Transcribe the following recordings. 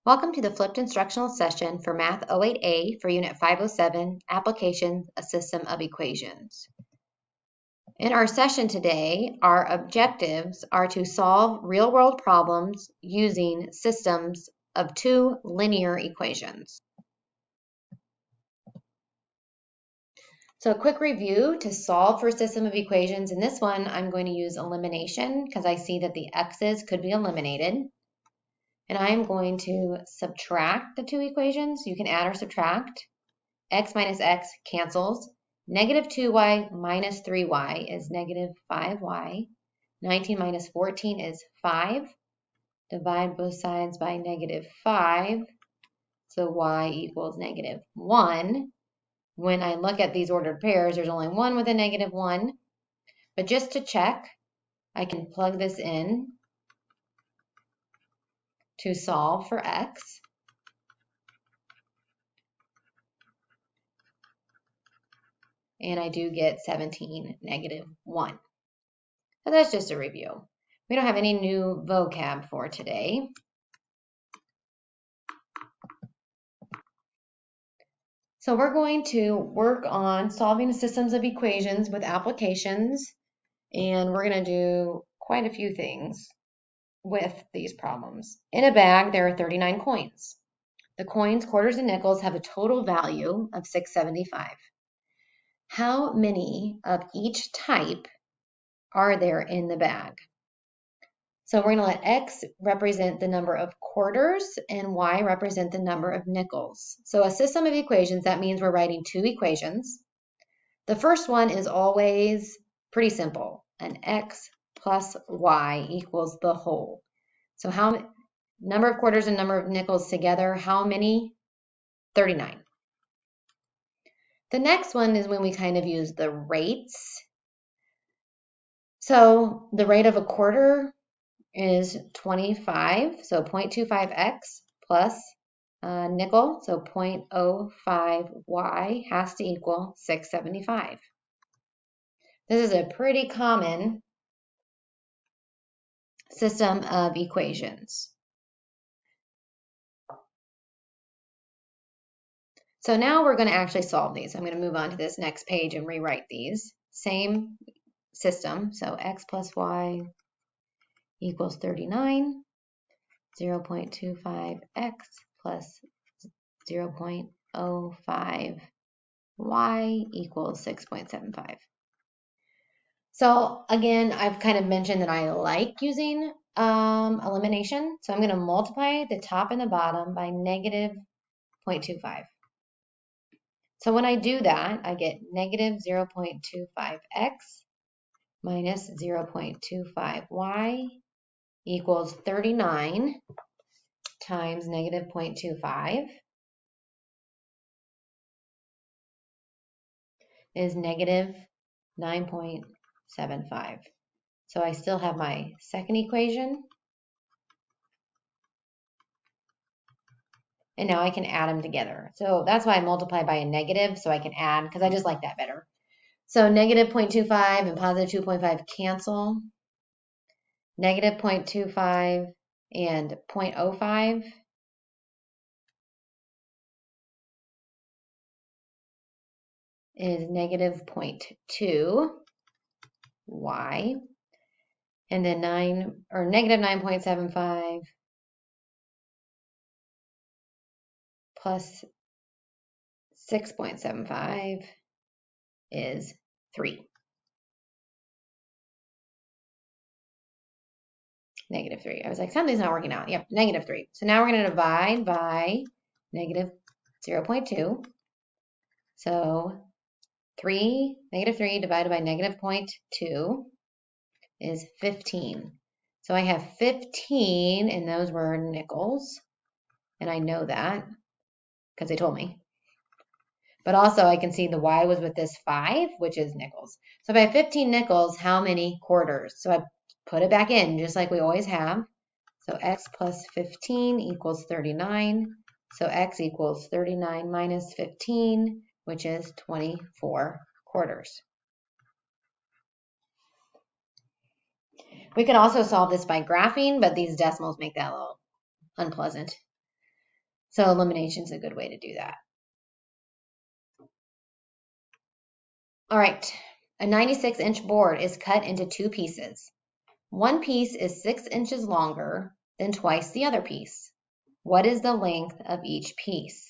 Welcome to the flipped instructional session for Math 08A for Unit 507, Applications, a System of Equations. In our session today, our objectives are to solve real-world problems using systems of two linear equations. So a quick review to solve for a system of equations. In this one, I'm going to use elimination because I see that the x's could be eliminated. And I'm going to subtract the two equations. You can add or subtract. X minus x cancels. Negative 2y minus 3y is negative 5y. 19 minus 14 is 5. Divide both sides by negative 5. So y equals negative 1. When I look at these ordered pairs, there's only one with a negative 1. But just to check, I can plug this in to solve for x. And I do get 17, negative 1. So that's just a review. We don't have any new vocab for today. So we're going to work on solving systems of equations with applications, and we're going to do quite a few things with these problems. In a bag, there are 39 coins. The coins, quarters, and nickels have a total value of $6.75. How many of each type are there in the bag? So we're going to let X represent the number of quarters and Y represent the number of nickels. So a system of equations, that means we're writing two equations. The first one is always pretty simple. An X plus Y equals the whole. So number of quarters and number of nickels together, how many? 39. The next one is when we kind of use the rates. So the rate of a quarter is 25, so 0.25x plus nickel, so 0.05y has to equal 6.75. This is a pretty common system of equations. So now we're going to actually solve these. I'm going to move on to this next page and rewrite these. Same system, so x plus y equals 39, 0.25x plus 0.05y equals 6.75. So again, I've kind of mentioned that I like using elimination. So I'm going to multiply the top and the bottom by negative 0.25. So when I do that, I get negative 0.25x minus 0.25y equals 39 times negative 0.25 is negative 9.75. So I still have my second equation. And now I can add them together. So that's why I multiply by a negative, so I can add, because I just like that better. So negative 0.25 and positive 2.5 cancel. Negative 0.25 and 0.05 is negative 0.2 y, and then negative 9.75 plus 6.75 is 3. Negative 3. I was like, something's not working out. Yep, negative 3. So now we're going to divide by negative 0.2. So negative 3 divided by negative 0.2 is 15. So I have 15, and those were nickels. And I know that because they told me. But also I can see the y was with this 5, which is nickels. So if I have 15 nickels, how many quarters? So I put it back in just like we always have. So x plus 15 equals 39. So x equals 39 minus 15, which is 24 quarters. We can also solve this by graphing, but these decimals make that a little unpleasant. So elimination is a good way to do that. All right, a 96-inch board is cut into 2 pieces. One piece is 6 inches longer than twice the other piece. What is the length of each piece?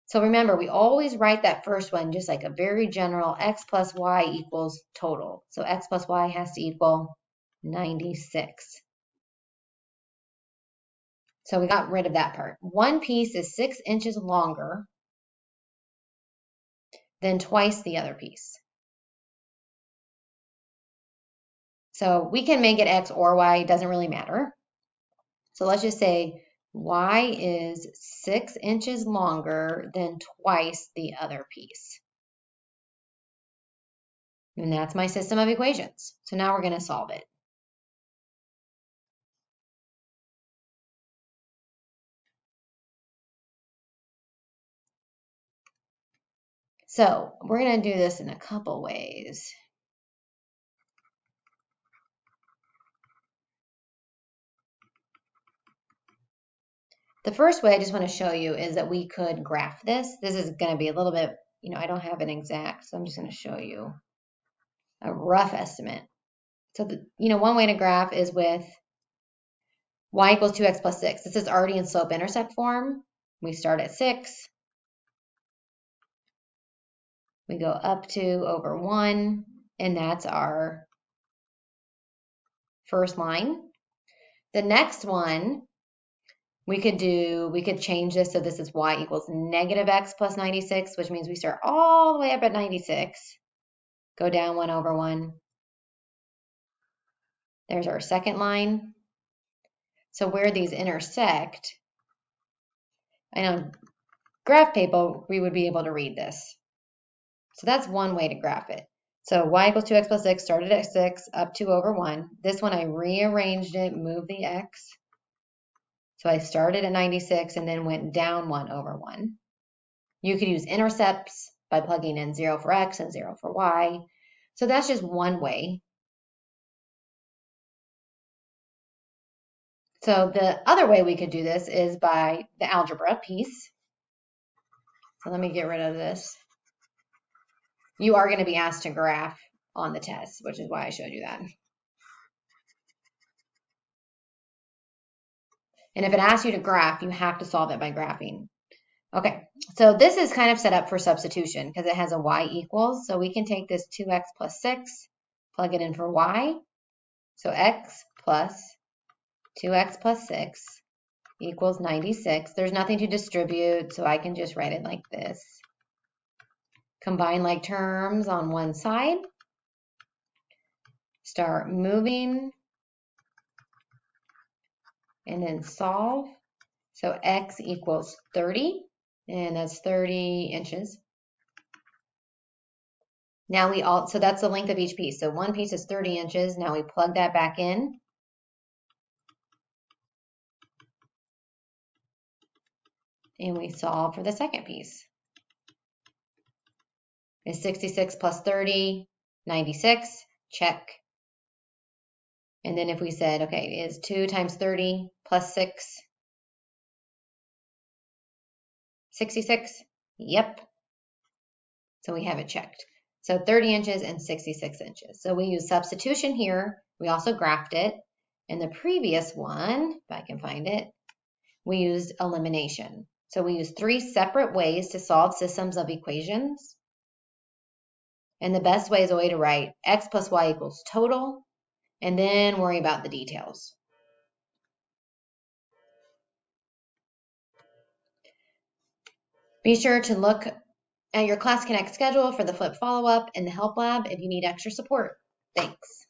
So remember, we always write that first one just like a very general x plus y equals total. So x plus y has to equal 96. So we got rid of that part. One piece is 6 inches longer than twice the other piece. So we can make it x or y, it doesn't really matter. So let's just say y is 6 inches longer than twice the other piece. And that's my system of equations. So now we're going to solve it. So we're going to do this in a couple ways. The first way I just want to show you is that we could graph this. This is going to be a little bit, I don't have an exact, so I'm just going to show you a rough estimate. So, one way to graph is with y equals 2x plus 6. This is already in slope-intercept form. We start at 6. We go up to over 1, and that's our first line. The next one, we could change this so this is y equals negative x plus 96, which means we start all the way up at 96, go down 1 over 1. There's our second line. So where these intersect, I know graph paper, we would be able to read this. So that's one way to graph it. So y equals 2x plus 6 started at 6 up to over 1. This one I rearranged it, moved the x. So I started at 96 and then went down 1 over 1. You could use intercepts by plugging in 0 for x and 0 for y. So that's just one way. So the other way we could do this is by the algebra piece. So let me get rid of this. You are going to be asked to graph on the test, which is why I showed you that. And if it asks you to graph, you have to solve it by graphing. Okay, so this is kind of set up for substitution because it has a y equals. So we can take this 2x plus 6, plug it in for y. So x plus 2x plus 6 equals 96. There's nothing to distribute, so I can just write it like this. Combine like terms on one side. Start moving. And then solve. So x equals 30, and that's 30 inches. Now so that's the length of each piece. So one piece is 30 inches. Now we plug that back in. And we solve for the second piece. Is 66 plus 30, 96, check. And then if we said, okay, is 2 times 30 plus 6, 66? Yep. So we have it checked. So 30 inches and 66 inches. So we use substitution here. We also graphed it. In the previous one, if I can find it, we used elimination. So we used 3 separate ways to solve systems of equations. And the best way is a way to write x plus y equals total, and then worry about the details. Be sure to look at your Class Connect schedule for the flip follow-up and the help lab if you need extra support. Thanks.